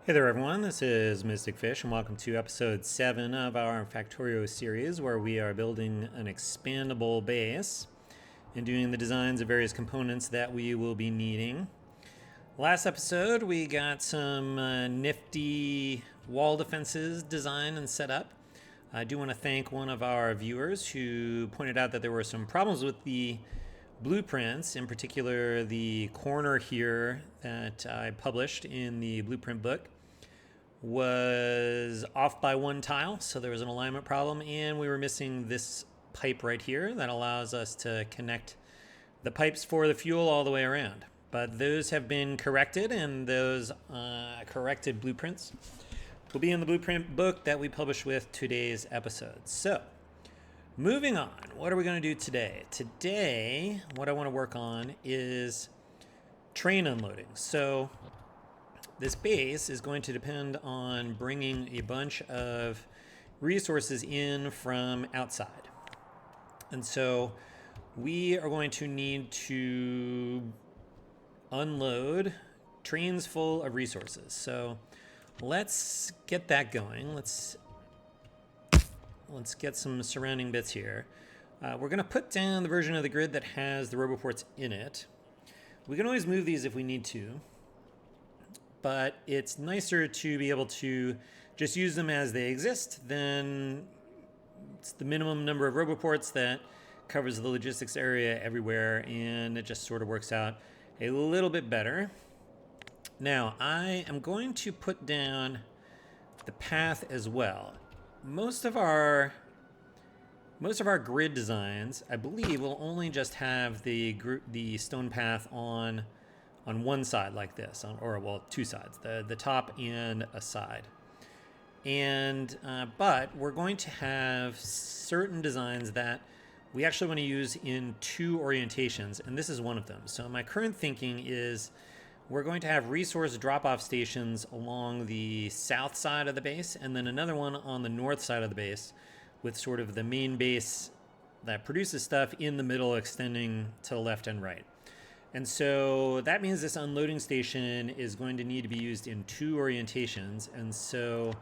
Hey there everyone, this is Mystic Fish and welcome to episode 7 of our Factorio series where we are building an expandable base and doing the designs of various components that we will be needing. Last episode we got some nifty wall defenses designed and set up. I do want to thank one of our viewers who pointed out that there were some problems with the blueprints, in particular the corner here that I published in the blueprint book was off by one tile, so there was an alignment problem, and we were missing this pipe right here that allows us to connect the pipes for the fuel all the way around. But those have been corrected, and those corrected blueprints will be in the blueprint book that we publish with today's episode. So, moving on, what are we going to do today? Today, what I want to work on is train unloading. So, this base is going to depend on bringing a bunch of resources in from outside. And so we are going to need to unload trains full of resources. So let's get that going. Let's get some surrounding bits here. We're going to put down the version of the grid that has the roboports in it. We can always move these if we need to, but it's nicer to be able to just use them as they exist. Then it's the minimum number of roboports that covers the logistics area everywhere, and it just sort of works out a little bit better. Now, I am going to put down the path as well. Most of our grid designs, I believe, will only just have the stone path on one side like this, or well, two sides, the top and a side. And but we're going to have certain designs that we actually want to use in two orientations, and this is one of them. So my current thinking is we're going to have resource drop-off stations along the south side of the base, and then another one on the north side of the base, with sort of the main base that produces stuff in the middle, extending to the left and right. And so that means this unloading station is going to need to be used in two orientations. And so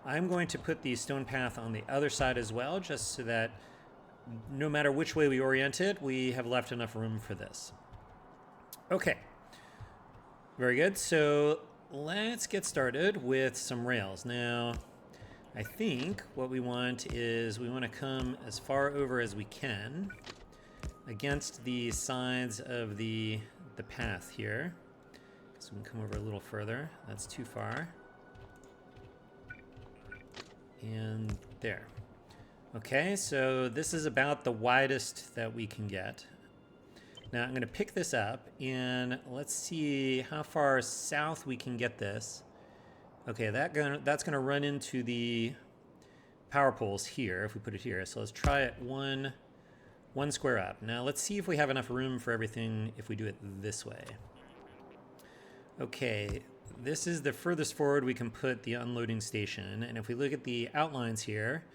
I'm going to put the stone path on the other side as well, just so that no matter which way we orient it, we have left enough room for this. Okay, very good. So let's get started with some rails. Now, I think what we want is we want to come as far over as we can against the sides of the path here. So we can come over a little further. That's too far. And there. Okay, so this is about the widest that we can get. Now I'm going to pick this up and let's see how far south we can get this. Okay, that's going to run into the power poles here if we put it here. So let's try it one square up. Now let's see if we have enough room for everything if we do it this way. Okay, this is the furthest forward we can put the unloading station. And if we look at the outlines here,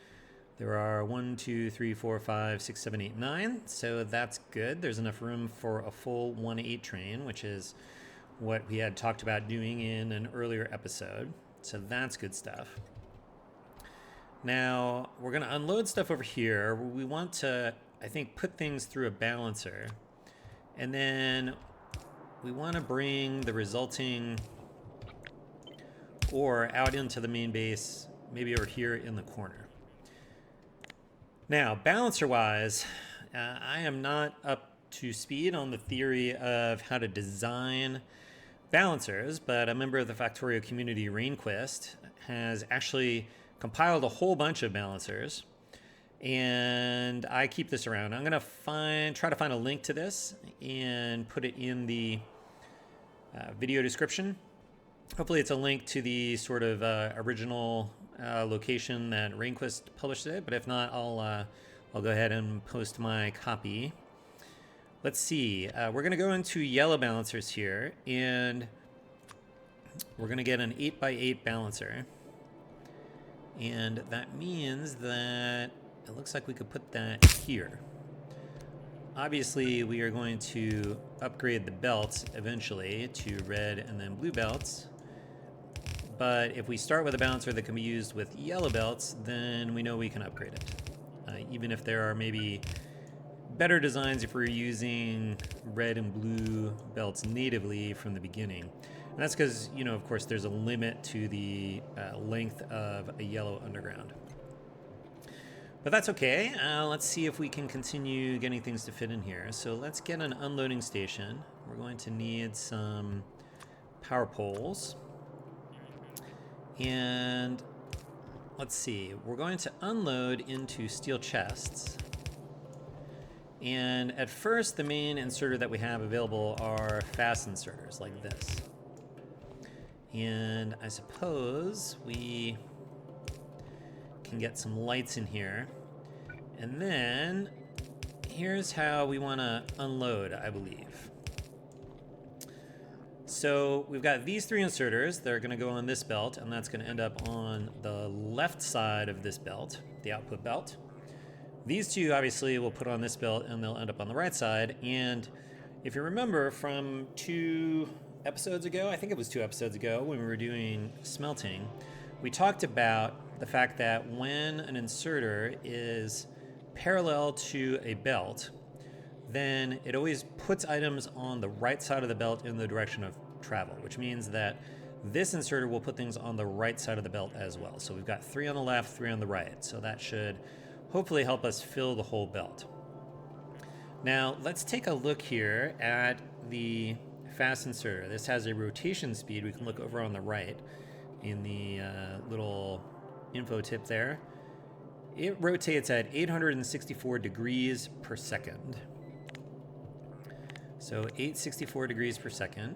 there are 1, 2, 3, 4, 5, 6, 7, 8, 9. So that's good. There's enough room for a full 1/8 train, which is what we had talked about doing in an earlier episode. So that's good stuff. Now we're going to unload stuff over here. We want to, I think, put things through a balancer, and then we want to bring the resulting ore out into the main base, maybe over here in the corner. Now, balancer wise, I am not up to speed on the theory of how to design balancers, but a member of the Factorio community, Rainquest, has actually compiled a whole bunch of balancers, and I keep this around. I'm going to try to find a link to this and put it in the video description. Hopefully it's a link to the sort of original location that Rainquest published it, but if not, I'll go ahead and post my copy. Let's see. We're going to go into yellow balancers here, and we're going to get an 8x8 balancer. And that means that it looks like we could put that here. Obviously, we are going to upgrade the belts eventually to red and then blue belts. But if we start with a balancer that can be used with yellow belts, then we know we can upgrade it. Even if there are maybe better designs if we're using red and blue belts natively from the beginning. And that's because, you know, of course, there's a limit to the length of a yellow underground. But that's okay. Let's see if we can continue getting things to fit in here. So let's get an unloading station. We're going to need some power poles. And let's see, we're going to unload into steel chests. And at first, the main inserter that we have available are fast inserters like this. And I suppose we can get some lights in here. And then here's how we want to unload, I believe. So we've got these three inserters that are going to go on this belt, and that's going to end up on the left side of this belt, the output belt. These two obviously will put on this belt, and they'll end up on the right side. And if you remember from 2 episodes ago, I think it was 2 episodes ago when we were doing smelting, we talked about the fact that when an inserter is parallel to a belt, then it always puts items on the right side of the belt in the direction of travel, which means that this inserter will put things on the right side of the belt as well. So we've got 3 on the left, 3 on the right. So that should hopefully help us fill the whole belt. Now let's take a look here at the fast inserter. This has a rotation speed. We can look over on the right in the little info tip there. It rotates at 864 degrees per second. So 864 degrees per second.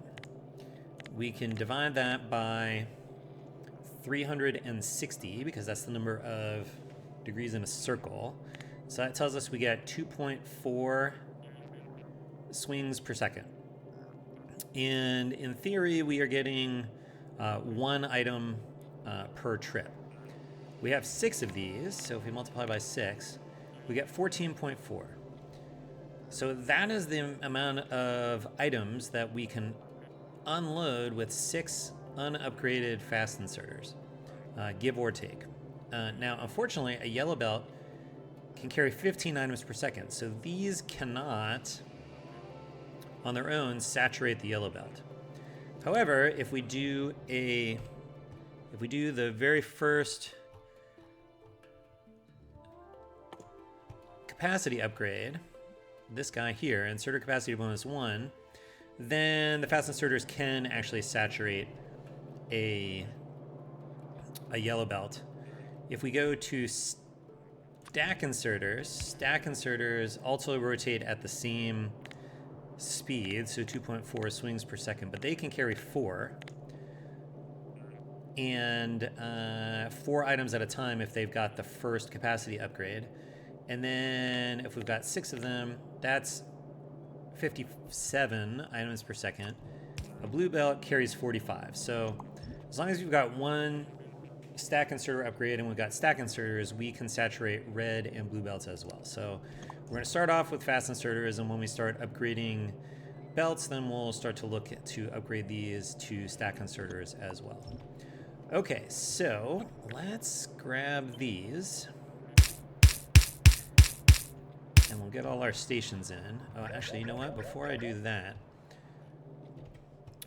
We can divide that by 360 because that's the number of degrees in a circle. So that tells us we get 2.4 swings per second. And in theory, we are getting 1 item per trip. We have 6 of these, so if we multiply by 6, we get 14.4. So that is the amount of items that we can unload with 6 unupgraded fast inserters, give or take. Now, unfortunately, a yellow belt can carry 15 items per second, so these cannot, on their own, saturate the yellow belt. However, if we do the very first capacity upgrade, this guy here, inserter capacity bonus 1, then the fast inserters can actually saturate a yellow belt. If we go to stack inserters also rotate at the same speed, so 2.4 swings per second, but they can carry 4 and 4 items at a time if they've got the first capacity upgrade. And then if we've got 6 of them, that's 57 items per second. A blue belt carries 45. So as long as we've got 1 stack inserter upgrade and we've got stack inserters, we can saturate red and blue belts as well. So we're going to start off with fast inserters, and when we start upgrading belts, then we'll start to look to upgrade these to stack inserters as well. Okay, so let's grab these. And we'll get all our stations in. Oh, actually, you know what? Before I do that,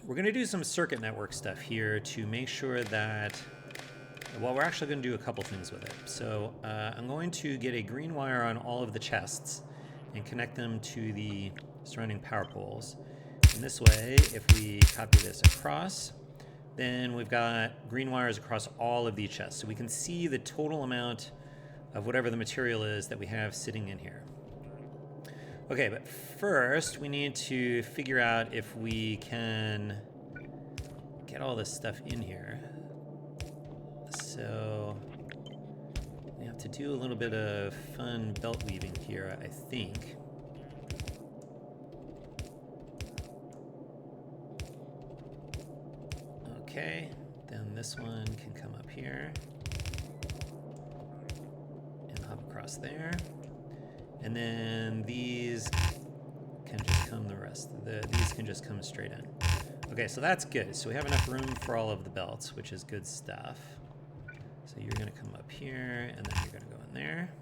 we're going to do some circuit network stuff here to make sure that, well, we're actually going to do a couple things with it. So I'm going to get a green wire on all of the chests and connect them to the surrounding power poles. And this way, if we copy this across, then we've got green wires across all of these chests. So we can see the total amount of whatever the material is that we have sitting in here. Okay, but first we need to figure out if we can get all this stuff in here. So we have to do a little bit of fun belt weaving here, I think. Okay, then this one can come up here and hop across there. And then these can just come these can just come straight in. Okay, so that's good. So we have enough room for all of the belts, which is good stuff. So you're gonna come up here, and then you're gonna go in there.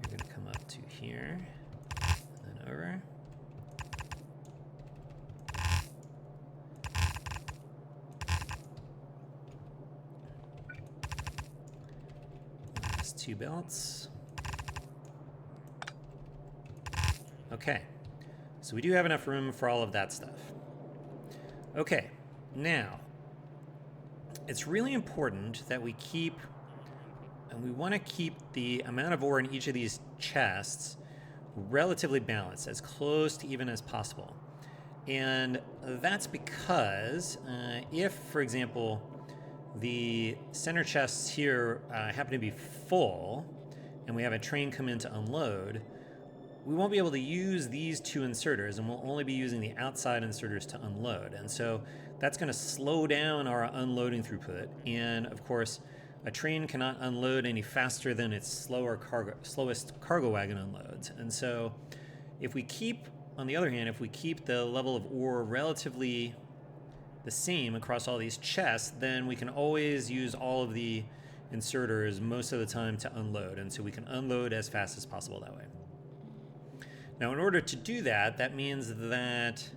You're gonna come up to here, and then over. That's 2 belts. Okay, so we do have enough room for all of that stuff. Okay, now, it's really important that we keep, and we want to keep the amount of ore in each of these chests relatively balanced, as close to even as possible. And that's because if, for example, the center chests here happen to be full, and we have a train come in to unload, we won't be able to use these 2 inserters, and we'll only be using the outside inserters to unload. And so that's going to slow down our unloading throughput. And of course, a train cannot unload any faster than its slowest cargo wagon unloads. And so if we keep, on the other hand, if we keep the level of ore relatively the same across all these chests, then we can always use all of the inserters most of the time to unload. And so we can unload as fast as possible that way. Now, in order to do that, that means that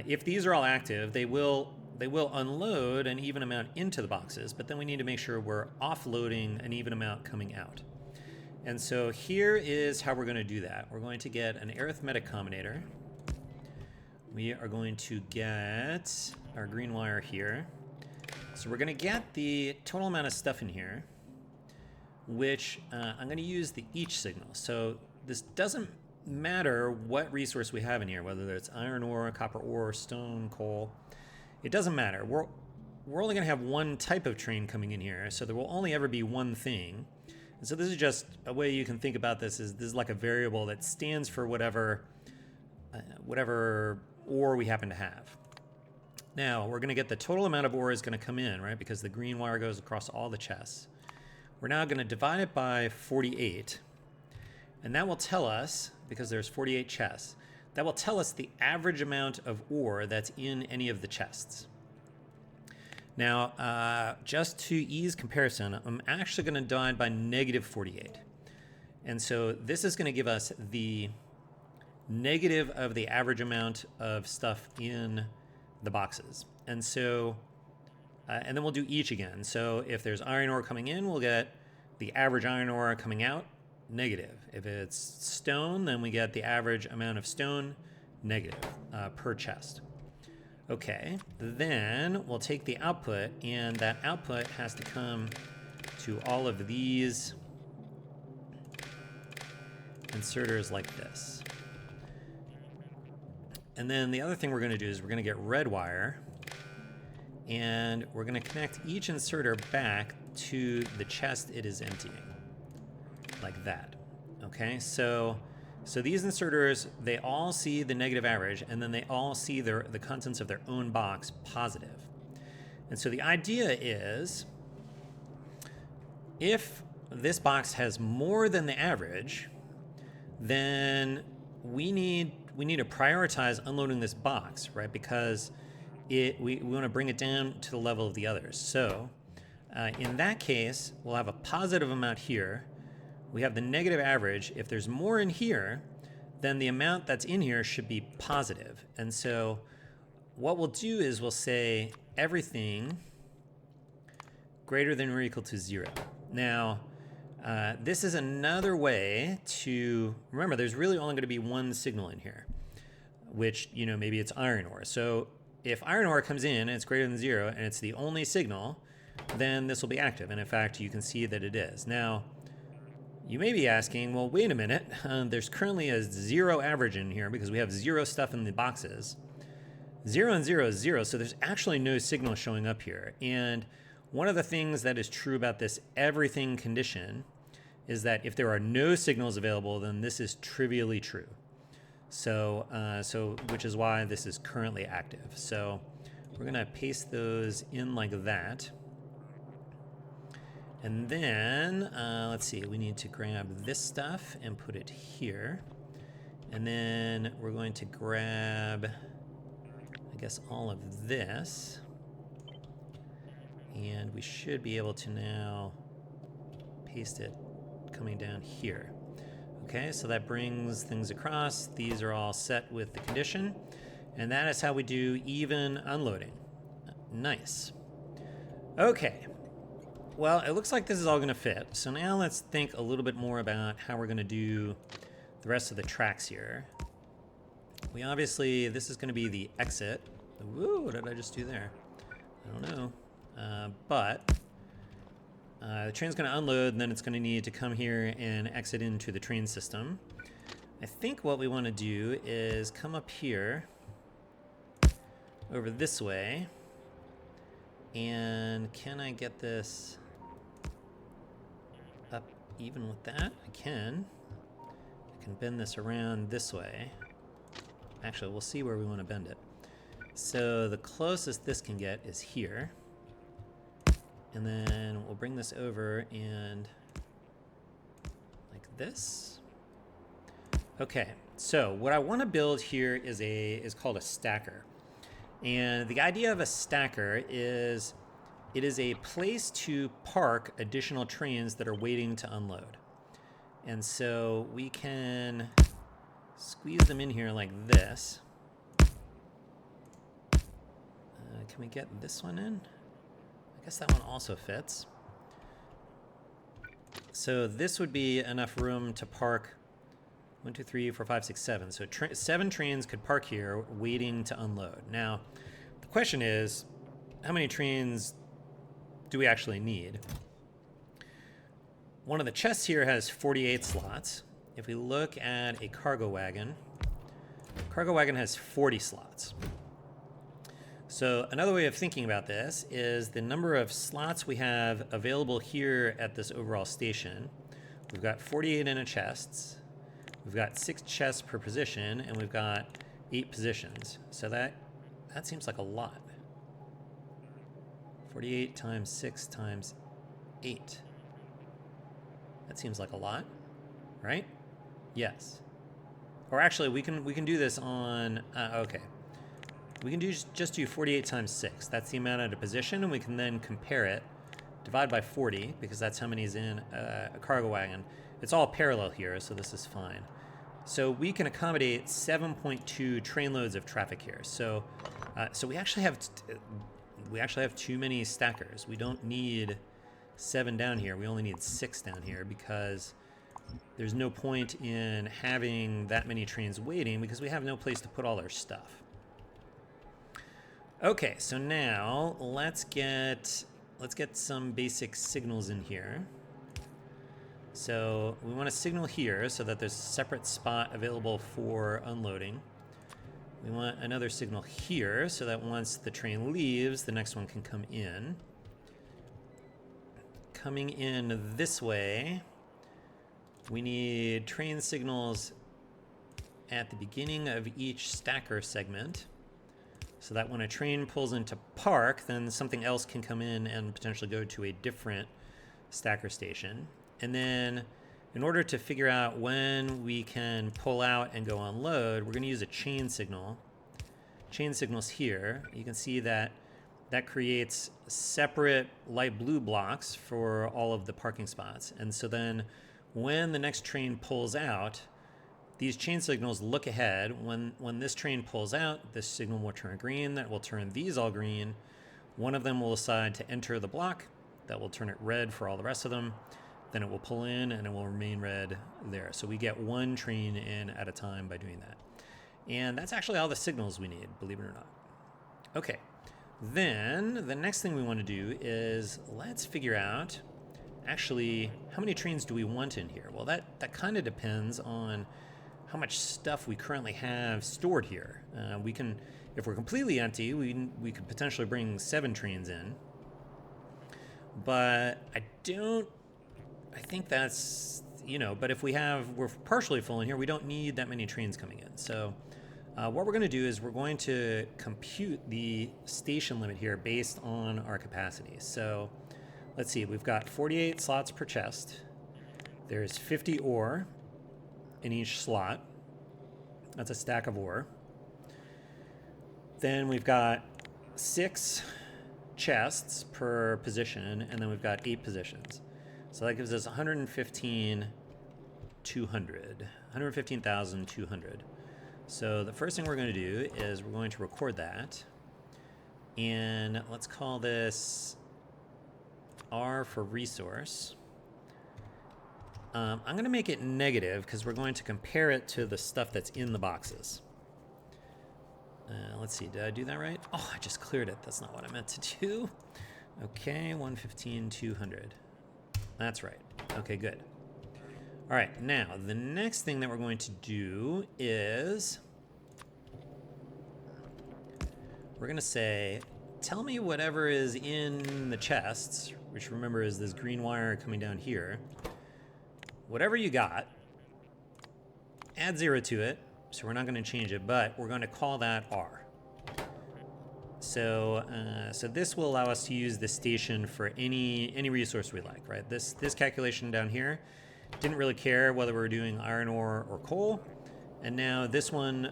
if these are all active, they will unload an even amount into the boxes, but then we need to make sure we're offloading an even amount coming out. And so here is how we're going to do that. We're going to get an arithmetic combinator. We are going to get our green wire here. So we're going to get the total amount of stuff in here, which I'm going to use the each signal. So this doesn't matter what resource we have in here, whether it's iron ore, copper ore, stone, coal. It doesn't matter. We're only going to have one type of train coming in here, so there will only ever be one thing. And so this is just a way you can think about this is like a variable that stands for whatever ore we happen to have. Now, we're going to get the total amount of ore is going to come in, right? Because the green wire goes across all the chests. We're now going to divide it by 48. And that will tell us, because there's 48 chests, that will tell us the average amount of ore that's in any of the chests. Now, just to ease comparison, I'm actually going to divide by negative 48. And so this is going to give us the negative of the average amount of stuff in the boxes. And so, and then we'll do each again. So if there's iron ore coming in, we'll get the average iron ore coming out, negative. If it's stone, then we get the average amount of stone, negative, per chest. Okay, then we'll take the output, and that output has to come to all of these inserters like this. And then the other thing we're going to do is we're going to get red wire, and we're going to connect each inserter back to the chest it is emptying, like that. Okay, so these inserters, they all see the negative average, and then they all see the contents of their own box positive. And so the idea is, if this box has more than the average, then we need to prioritize unloading this box, right? Because we want to bring it down to the level of the others. So in that case, we'll have a positive amount here. We have the negative average. If there's more in here, then the amount that's in here should be positive. And so what we'll do is we'll say everything greater than or equal to 0. Now, this is another way to, remember, there's really only going to be one signal in here, which, maybe it's iron ore. So if iron ore comes in and it's greater than 0 and it's the only signal, then this will be active. And in fact, you can see that it is. Now, you may be asking, well, wait a minute, there's currently a 0 average in here because we have 0 stuff in the boxes. 0 and 0 is 0, so there's actually no signal showing up here. And one of the things that is true about this everything condition is that if there are no signals available, then this is trivially true. So which is why this is currently active. So we're gonna paste those in like that. And then, let's see, we need to grab this stuff and put it here. And then we're going to grab, guess all of this. And we should be able to now paste it coming down here. Okay, so that brings things across. These are all set with the condition. And that is how we do even unloading. Nice. Okay. Well, it looks like this is all going to fit. So now let's think a little bit more about how we're going to do the rest of the tracks here. We obviously, this is going to be the exit. Woo, what did I just do there? I don't know. But the train's going to unload, and then it's going to need to come here and exit into the train system. I think what we want to do is come up here over this way. And can I get this up even with that? I can. I can bend this around this way. Actually, we'll see where we want to bend it. So the closest this can get is here. And then we'll bring this over and like this. Okay, so what I want to build here is called a stacker. And the idea of a stacker is it is a place to park additional trains that are waiting to unload. And so we can squeeze them in here like this. Can we get this one in? I guess that one also fits. So this would be enough room to park 1, 2, 3, 4, 5, 6, 7. So 7 trains could park here waiting to unload. Now, the question is, how many trains do we actually need? One of the chests here has 48 slots. If we look at a cargo wagon has 40 slots. So another way of thinking about this is the number of slots we have available here at this overall station. We've got 48 in a chests. We've got 6 chests per position, and we've got 8 positions. So that seems like a lot. 48 times 6 times 8. That seems like a lot, right? Yes. Or actually, we can do this on. Okay. We can just do 48 times 6. That's the amount at a position, and we can then compare it. Divide by 40, because that's how many is in a cargo wagon. It's all parallel here, so this is fine. So we can accommodate 7.2 train loads of traffic here. So we actually have too many stackers. We don't need 7 down here. We only need 6 down here because there's no point in having that many trains waiting because we have no place to put all our stuff. Okay, so now let's get some basic signals in here. So we want to signal here so that there's a separate spot available for unloading. We want another signal here so that once the train leaves, the next one can come in. Coming in this way, we need train signals at the beginning of each stacker segment so that when a train pulls into park, then something else can come in and potentially go to a different stacker station. And then in order to figure out when we can pull out and go unload, we're going to use a chain signal. Chain signals here. You can see that creates separate light blue blocks for all of the parking spots. And so then when the next train pulls out, these chain signals look ahead. When this train pulls out, this signal will turn green. That will turn these all green. One of them will decide to enter the block. That will turn it red for all the rest of them. Then it will pull in and it will remain red there. So we get one train in at a time by doing that. And that's actually all the signals we need, believe it or not. Okay, then the next thing we want to do is let's figure out actually how many trains do we want in here? Well, that kind of depends on how much stuff we currently have stored here. We can, if we're completely empty, we could potentially bring 7 trains in. But I think that's, but if we're partially full in here, we don't need that many trains coming in. So what we're going to do is we're going to compute the station limit here based on our capacity. So let's see, we've got 48 slots per chest. There's 50 ore in each slot. That's a stack of ore. Then we've got 6 chests per position, and then we've got 8 positions. So that gives us 115,200. So the first thing we're going to do is we're going to record that. And let's call this R for resource. I'm going to make it negative because we're going to compare it to the stuff that's in the boxes. Let's see, did I do that right? Oh, I just cleared it. That's not what I meant to do. Okay, 115,200. That's right. Okay, good. All right, now the next thing that we're going to do is we're going to say, tell me whatever is in the chests, which remember is this green wire coming down here. Whatever you got, add 0 to it. So we're not going to change it, but we're going to call that R. So this will allow us to use this station for any resource we like, right? This calculation down here didn't really care whether we were doing iron ore or coal, and now this one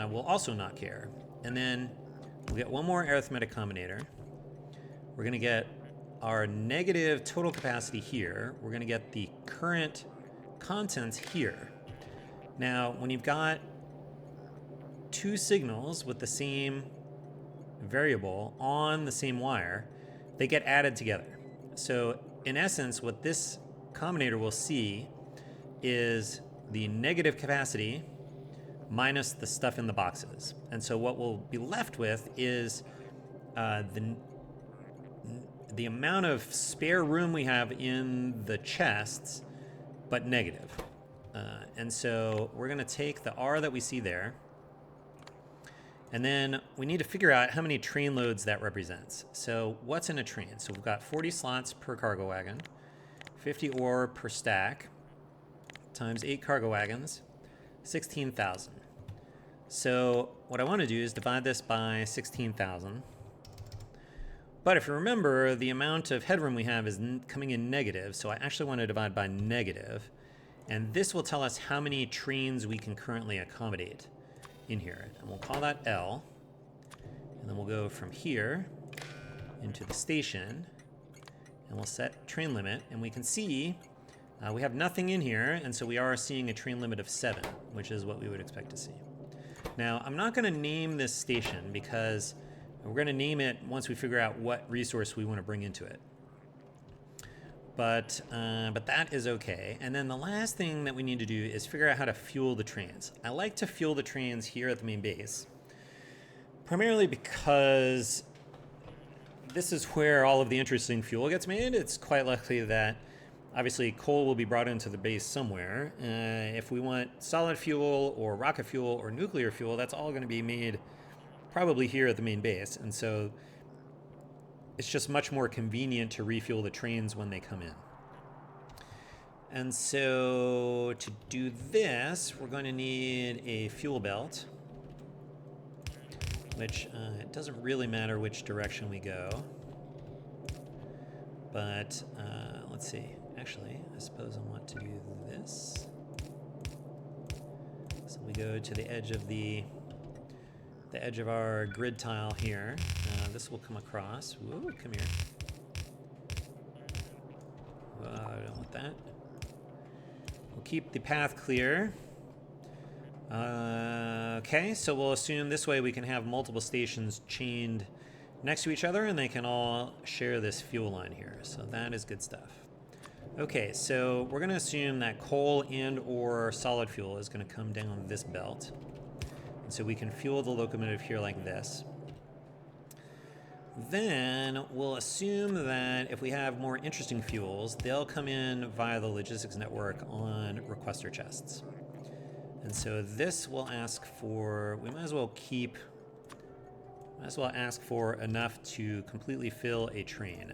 will also not care. And then we'll get one more arithmetic combinator. We're going to get our negative total capacity here. We're going to get the current contents here. Now, when you've got 2 signals with the same variable on the same wire, they get added together. So in essence, what this combinator will see is the negative capacity minus the stuff in the boxes. And so what we'll be left with is the amount of spare room we have in the chests, but negative. And so we're going to take the R that we see there, and then we need to figure out how many train loads that represents. So what's in a train? So we've got 40 slots per cargo wagon, 50 ore per stack, times 8 cargo wagons, 16,000. So what I want to do is divide this by 16,000. But if you remember, the amount of headroom we have is coming in negative, so I actually want to divide by negative. And this will tell us how many trains we can currently accommodate in here. And we'll call that L. And then we'll go from here into the station, and we'll set train limit. And we can see we have nothing in here, and so we are seeing a train limit of 7, which is what we would expect to see. Now, I'm not going to name this station because we're going to name it once we figure out what resource we want to bring into it. But that is okay. And then the last thing that we need to do is figure out how to fuel the trains. I like to fuel the trains here at the main base, primarily because this is where all of the interesting fuel gets made. It's quite likely that obviously coal will be brought into the base somewhere. If we want solid fuel or rocket fuel or nuclear fuel, that's all going to be made probably here at the main base. And so it's just much more convenient to refuel the trains when they come in. And so to do this, we're going to need a fuel belt, which it doesn't really matter which direction we go. But let's see. Actually, I suppose I want to do this. So we go to the edge of our grid tile here. This will come across. Whoa, come here. I don't want that. We'll keep the path clear. Okay, so we'll assume this way we can have multiple stations chained next to each other, and they can all share this fuel line here. So that is good stuff. Okay, so we're going to assume that coal and or solid fuel is going to come down this belt. And so we can fuel the locomotive here like this. Then we'll assume that if we have more interesting fuels, they'll come in via the logistics network on requester chests. And so this will ask for, we might as well ask for enough to completely fill a train.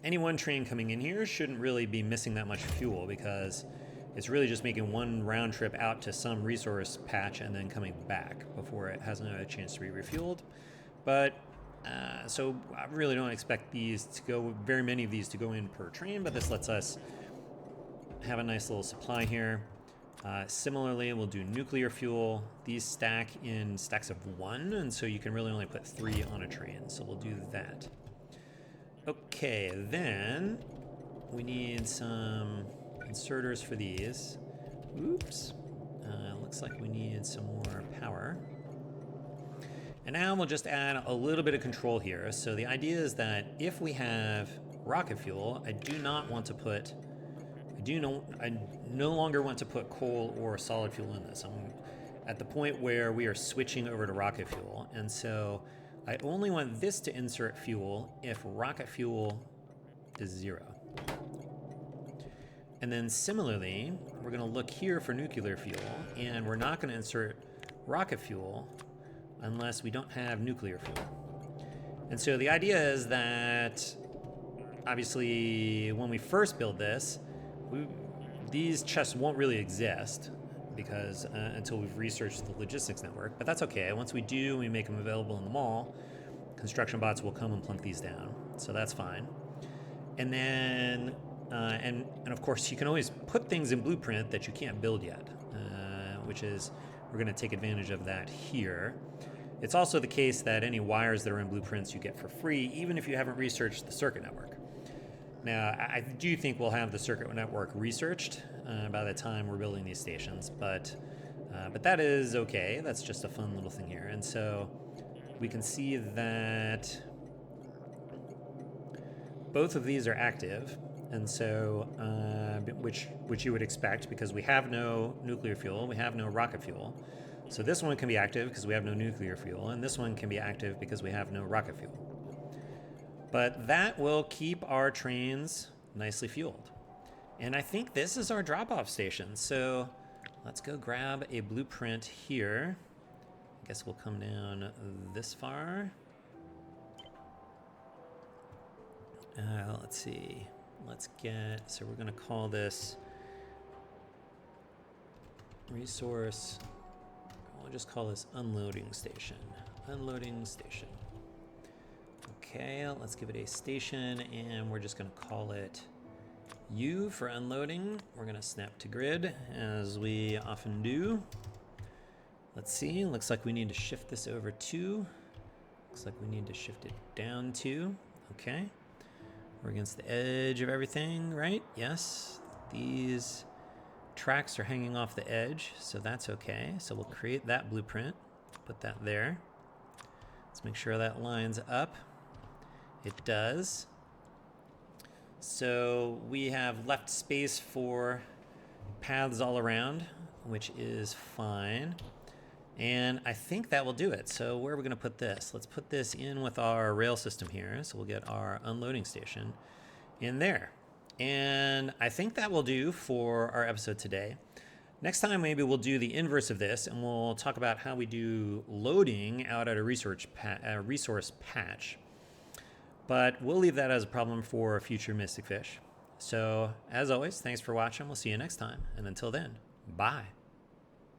Any one train coming in here shouldn't really be missing that much fuel because it's really just making one round trip out to some resource patch and then coming back before it has another chance to be refueled. But so I really don't expect these to go, very many of these to go in per train, but this lets us have a nice little supply here. Similarly, we'll do nuclear fuel. These stack in stacks of 1, and so you can really only put 3 on a train. So we'll do that. Okay, then we need some inserters for these. Oops. Looks like we need some more power. And now we'll just add a little bit of control here. So the idea is that if we have rocket fuel, I no longer want to put coal or solid fuel in this. I'm at the point where we are switching over to rocket fuel. And so I only want this to insert fuel if rocket fuel is 0. And then similarly, we're going to look here for nuclear fuel, and we're not going to insert rocket fuel unless we don't have nuclear fuel. And so the idea is that, obviously, when we first build this, these chests won't really exist because until we've researched the logistics network, but that's okay. Once we do, we make them available in the mall, construction bots will come and plunk these down, so that's fine. And then, and of course, you can always put things in Blueprint that you can't build yet, which is, we're going to take advantage of that here. It's also the case that any wires that are in Blueprints you get for free, even if you haven't researched the circuit network. Now, I do think we'll have the circuit network researched by the time we're building these stations, but that is okay. That's just a fun little thing here. And so we can see that both of these are active, and so which you would expect because we have no nuclear fuel, we have no rocket fuel. So this one can be active because we have no nuclear fuel, and this one can be active because we have no rocket fuel. But that will keep our trains nicely fueled. And I think this is our drop-off station. So let's go grab a blueprint here. I guess we'll come down this far. Let's see. So we're gonna call this resource. We'll just call this unloading station. Unloading station. Okay, let's give it a station, and we're just gonna call it U for unloading. We're gonna snap to grid, as we often do. Let's see, looks like we need to shift this over 2. Looks like we need to shift it down 2. Okay. We're against the edge of everything, right? Yes. These tracks are hanging off the edge, so that's okay. So we'll create that blueprint, put that there. Let's make sure that lines up. It does. So we have left space for paths all around, which is fine. And I think that will do it. So where are we going to put this? Let's put this in with our rail system here. So we'll get our unloading station in there. And I think that will do for our episode today. Next time, maybe we'll do the inverse of this, and we'll talk about how we do loading out at a resource patch. But we'll leave that as a problem for future Mystic Fish. So as always, thanks for watching. We'll see you next time. And until then, bye.